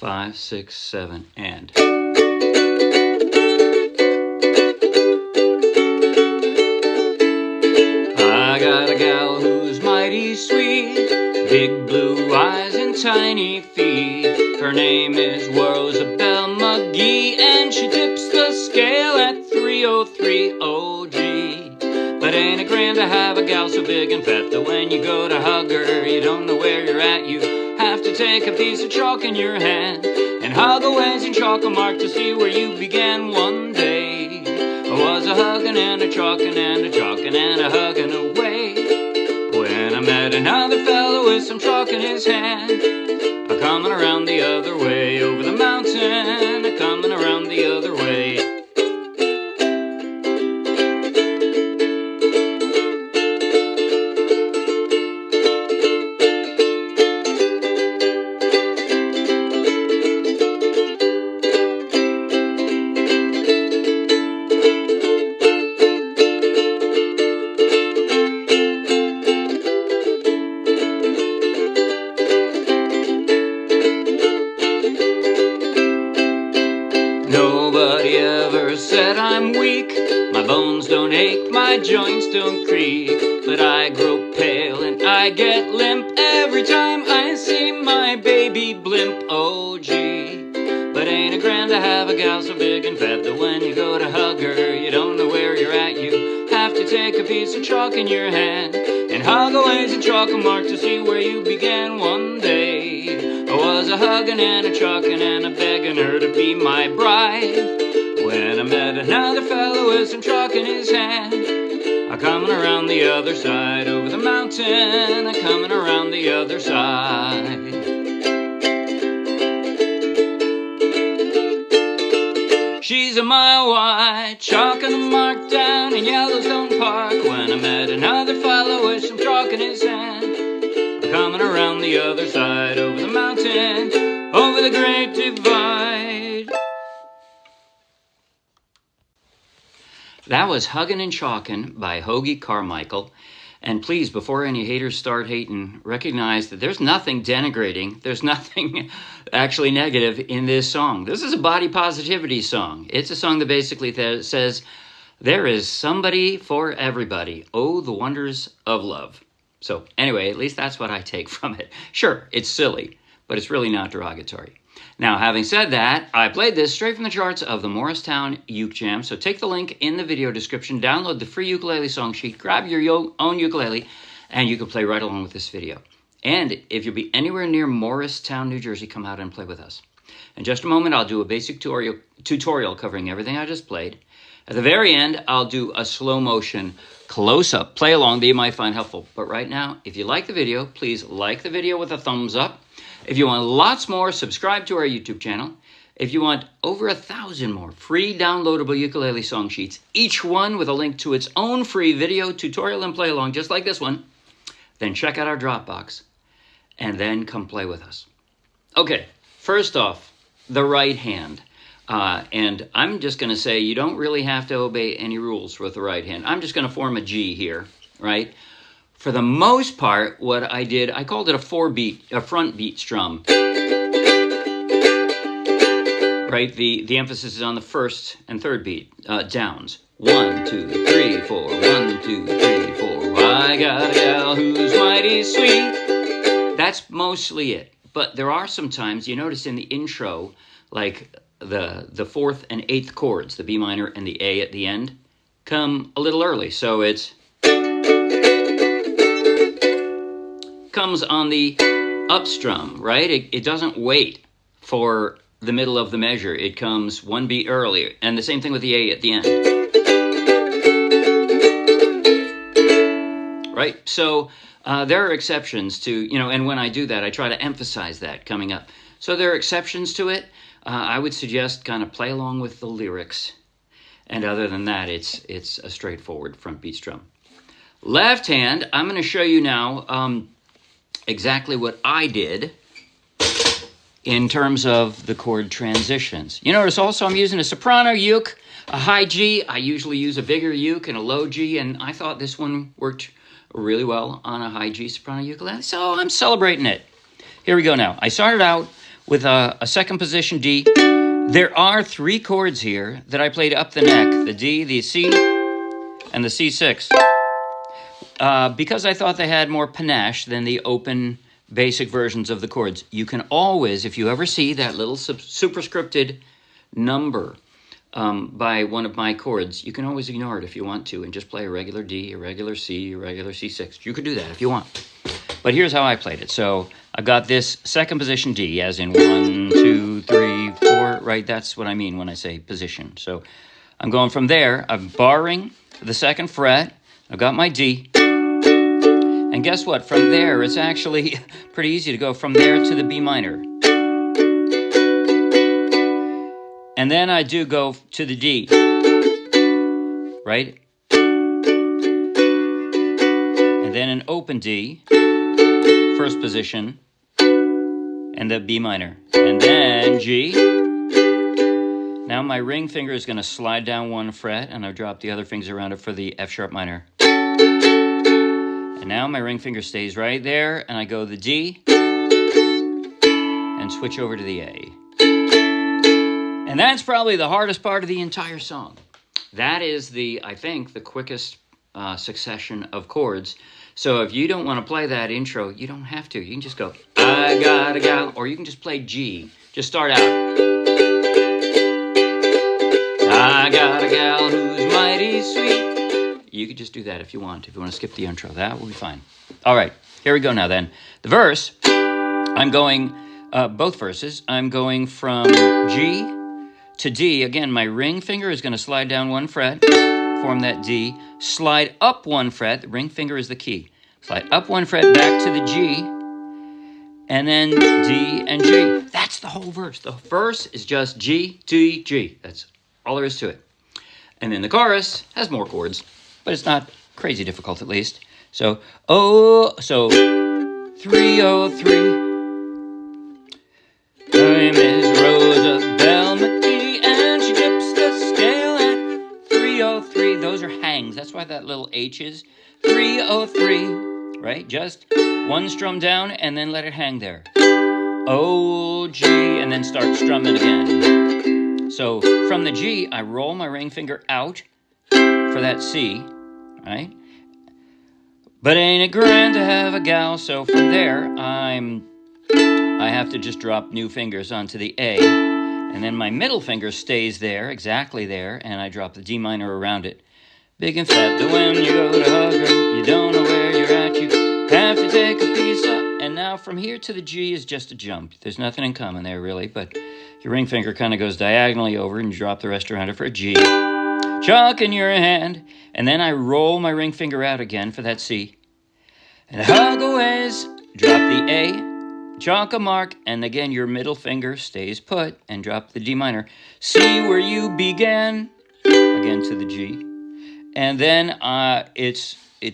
5, 6, 7, and. I got a gal who's mighty sweet, big blue eyes and tiny feet. Her name is Rosabelle Magee, and she tips the scale at 303 OG. But ain't it grand to have a gal so big and fat that when you go to hug her, you don't know where you're at. You have to take a piece of chalk in your hand and hug away and chalk a mark to see where you began one day. I was a huggin' and a chalkin' and a chalkin' and a huggin' away when I met another fellow with some chalk in his hand, a-comin around the other way over the mountain, a-comin around the other way. Nobody ever said I'm weak, my bones don't ache, my joints don't creak, but I grow pale and I get limp every time I see my baby blimp. Oh gee, but ain't it grand to have a gal so big and fat that when you go to hug her, you don't know where you're at. You have to take a piece of chalk in your hand and hug away and chalk a mark to see where you began one day. I was a huggin' and a chalkin' and a begging her to be my bride when I met another fellow with some chalk in his hand, a-comin around the other side over the mountain, a-comin around the other side. She's a mile wide, chalking a mark down in Yellowstone Park when I met another fellow with some chalk in his hand, a-comin around the other side over the mountain, over the great divide. That was Huggin' and Chalkin by Hoagy Carmichael. And please, before any haters start hating, recognize that there's nothing denigrating, there's nothing actually negative in this song. This is a body positivity song. It's a song that basically says, there is somebody for everybody. Oh, the wonders of love. So anyway, at least that's what I take from it. Sure, it's silly, but it's really not derogatory. Now, having said that, I played this straight from the charts of the Morristown Uke Jam. So take the link in the video description, download the free ukulele song sheet, grab your own ukulele, and you can play right along with this video. And if you'll be anywhere near Morristown, New Jersey, come out and play with us. In just a moment, I'll do a basic tutorial covering everything I just played. At the very end, I'll do a slow motion close-up play along that you might find helpful. But right now, if you like the video, please like the video with a thumbs up. If you want lots more, subscribe to our YouTube channel. If you want over 1,000 more free downloadable ukulele song sheets, each one with a link to its own free video, tutorial, and play along, just like this one, then check out our Dropbox and then come play with us. Okay, first off, the right hand. And I'm just going to say you don't really have to obey any rules with the right hand. I'm just going to form a G here, right? For the most part, what I did, I called it a front beat strum. Right? The emphasis is on the first and third beat, downs. 1, 2, 3, 4, 1, 2, 3, 4. I got a gal who's mighty sweet. That's mostly it. But there are some times, you notice in the intro, like the fourth and eighth chords, the B minor and the A at the end, come a little early. So it's comes on the up strum, right? It doesn't wait for the middle of the measure. It comes one beat earlier. And the same thing with the A at the end. Right? So there are exceptions to, and when I do that, I try to emphasize that coming up. So there are exceptions to it. I would suggest kind of play along with the lyrics. And other than that, it's a straightforward front beat strum. Left hand, I'm going to show you now exactly what I did in terms of the chord transitions. You notice also I'm using a soprano uke, a high G. I usually use a bigger uke and a low G, and I thought this one worked really well on a high G soprano ukulele, so I'm celebrating it. Here we go now. I started out with a second position D. There are 3 chords here that I played up the neck, the D, the C, and the C6. Because I thought they had more panache than the open basic versions of the chords. You can always, if you ever see that little superscripted number by one of my chords, you can always ignore it if you want to and just play a regular D, a regular C, a regular C6. You could do that if you want. But here's how I played it. So I've got this second position D, as in 1, 2, 3, 4, right? That's what I mean when I say position. So I'm going from there. I'm barring the 2nd fret. I've got my D. And guess what? From there, it's actually pretty easy to go from there to the B minor. And then I do go to the D, right? And then an open D, first position, and the B minor. And then G. Now my ring finger is going to slide down 1 fret, and I'll drop the other fingers around it for the F sharp minor. And now my ring finger stays right there, and I go the D, and switch over to the A. And that's probably the hardest part of the entire song. That is I think, the quickest succession of chords. So if you don't want to play that intro, you don't have to. You can just go, I got a gal, or you can just play G. Just start out. I got a gal who's mighty sweet. You could just do that if you want to skip the intro. That will be fine. All right, here we go now then. The verse, I'm going, both verses, I'm going from G to D. Again, my ring finger is going to slide down 1 fret, form that D, slide up 1 fret, the ring finger is the key. Slide up 1 fret, back to the G, and then D and G. That's the whole verse. The verse is just G, D, G. That's all there is to it. And then the chorus has more chords, but it's not crazy difficult at least. So 303. I'm Miss Rosabelle Magee, and she dips the scale at 303. Those are hangs. That's why that little H is 303, right? Just 1 strum down and then let it hang there. O, G, and then start strumming again. So from the G, I roll my ring finger out for that C, right? But ain't it grand to have a gal? So from there, I have to just drop new fingers onto the A, and then my middle finger stays there, exactly there, and I drop the D minor around it. Big and fat, that when you go to hug her, you don't know where you're at, you have to take a piece up. And now from here to the G is just a jump. There's nothing in common there, really, but your ring finger kind of goes diagonally over, and you drop the rest around it for a G. Chalk in your hand, and then I roll my ring finger out again for that C. And hug aways, drop the A, chalk a mark, and again your middle finger stays put, and drop the D minor. See where you began, again to the G. And then it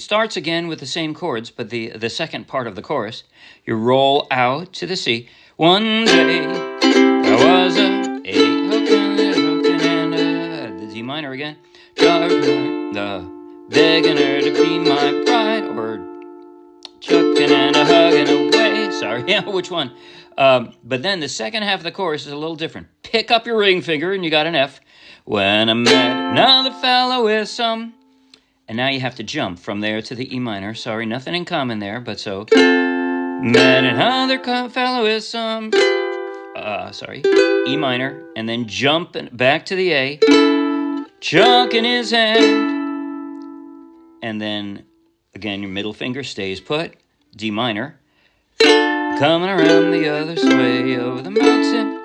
starts again with the same chords, but the second part of the chorus, you roll out to the C. One day, there was a-huggin and the D minor again. Begging her to be my bride, or chucking and a-huggin away. Sorry, yeah, which one? But then the second half of the chorus is a little different. Pick up your ring finger, and you got an F. When I met another fellow with some... And now you have to jump from there to the E minor. Sorry, nothing in common there, but so... Met another fellow with some... E minor. And then jump back to the A. Chalk in his hand. And then, again, your middle finger stays put. D minor. Coming around the other way over the mountain.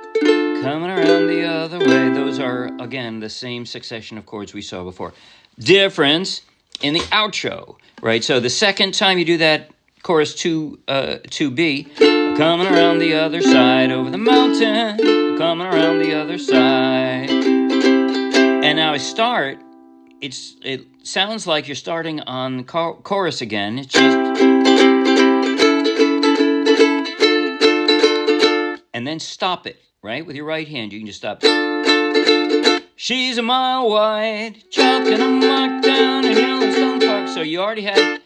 Coming around the other way. Those are, again, the same succession of chords we saw before. Difference in the outro, right? So the second time you do that chorus 2B, coming around the other side over the mountain, coming around the other side. And now I start, it sounds like you're starting on the chorus again. It's just... And then stop it, right? With your right hand, you can just stop. She's a mile wide, chalking a mark down in Yellowstone Park. So you already had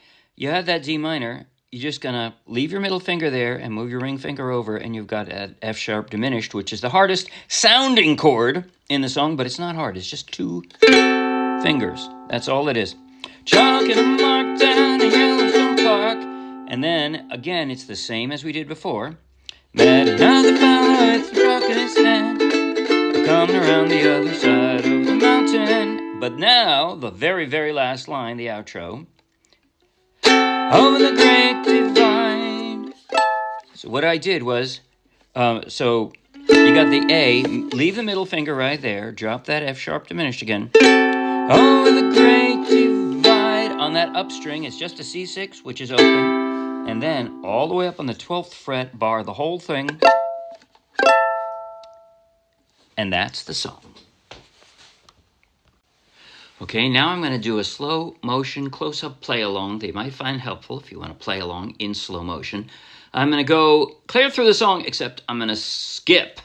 that D minor, you're just going to leave your middle finger there and move your ring finger over, and you've got an F sharp diminished, which is the hardest sounding chord in the song, but it's not hard. It's just 2 fingers. That's all it is. Chalkin and Mark down in Yellowstone Park. And then, again, it's the same as we did before. Met another fellow with a truck in his hand, coming around the other side of the mountain. But now, the very, very last line, the outro. Over the great divide. So what I did was, so you got the A, leave the middle finger right there, drop that F sharp diminished again. Over the great divide. On that up string, it's just a C6, which is open. And then all the way up on the 12th fret bar, the whole thing. And that's the song. Okay, now I'm going to do a slow motion close-up play-along that you might find helpful if you want to play along in slow motion. I'm going to go clear through the song, except I'm going to skip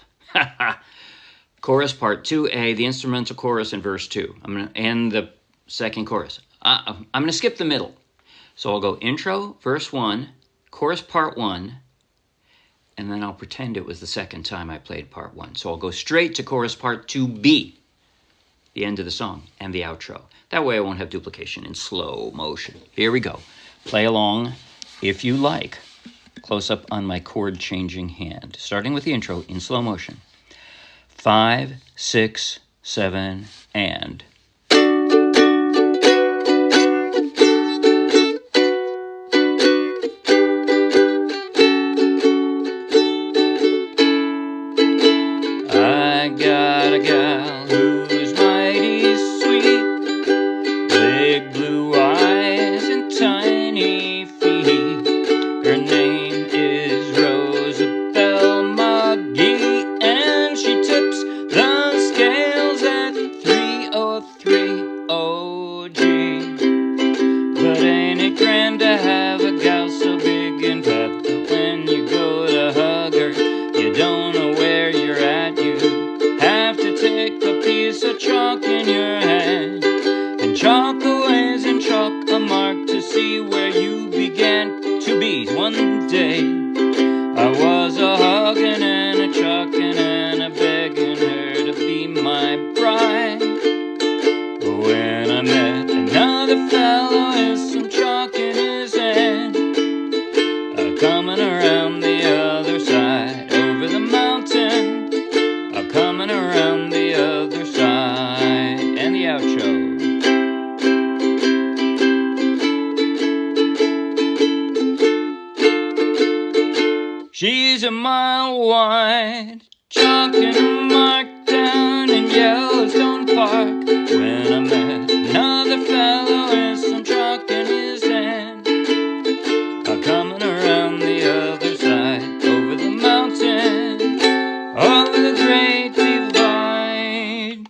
chorus part 2A, the instrumental chorus in verse 2. I'm going to end the second chorus. I'm going to skip the middle. So I'll go intro, verse 1, chorus part 1, and then I'll pretend it was the second time I played part 1. So I'll go straight to chorus part 2B, the end of the song, and the outro. That way I won't have duplication in slow motion. Here we go. Play along if you like. Close up on my chord changing hand. Starting with the intro in slow motion. 5, 6, 7, and... I got a gal who's mighty sweet, big blue eyes and tiny feet. Her name is Rosabelle Magee, and she tips the scales at 303 OG. But ain't it grand to have a gal so big and fat that when you go to hug her, you don't know where you're at. You have to take a piece of chalk in your hand and chalk away and chalk a mark to see where you began to be. One day I was a huggin' and a chalkin' and a begging her to be my bride. But when I met another fellow with some chalk in his hand, coming around the other side over the mountain, coming around the other side, and the outro. She's a mile wide, chalkin' marked down in Yellowstone Park. When I met another fellow with some chalk in his hand, coming around the other side over the mountain, over the great divide.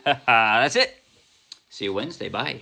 That's it. See you Wednesday. Bye.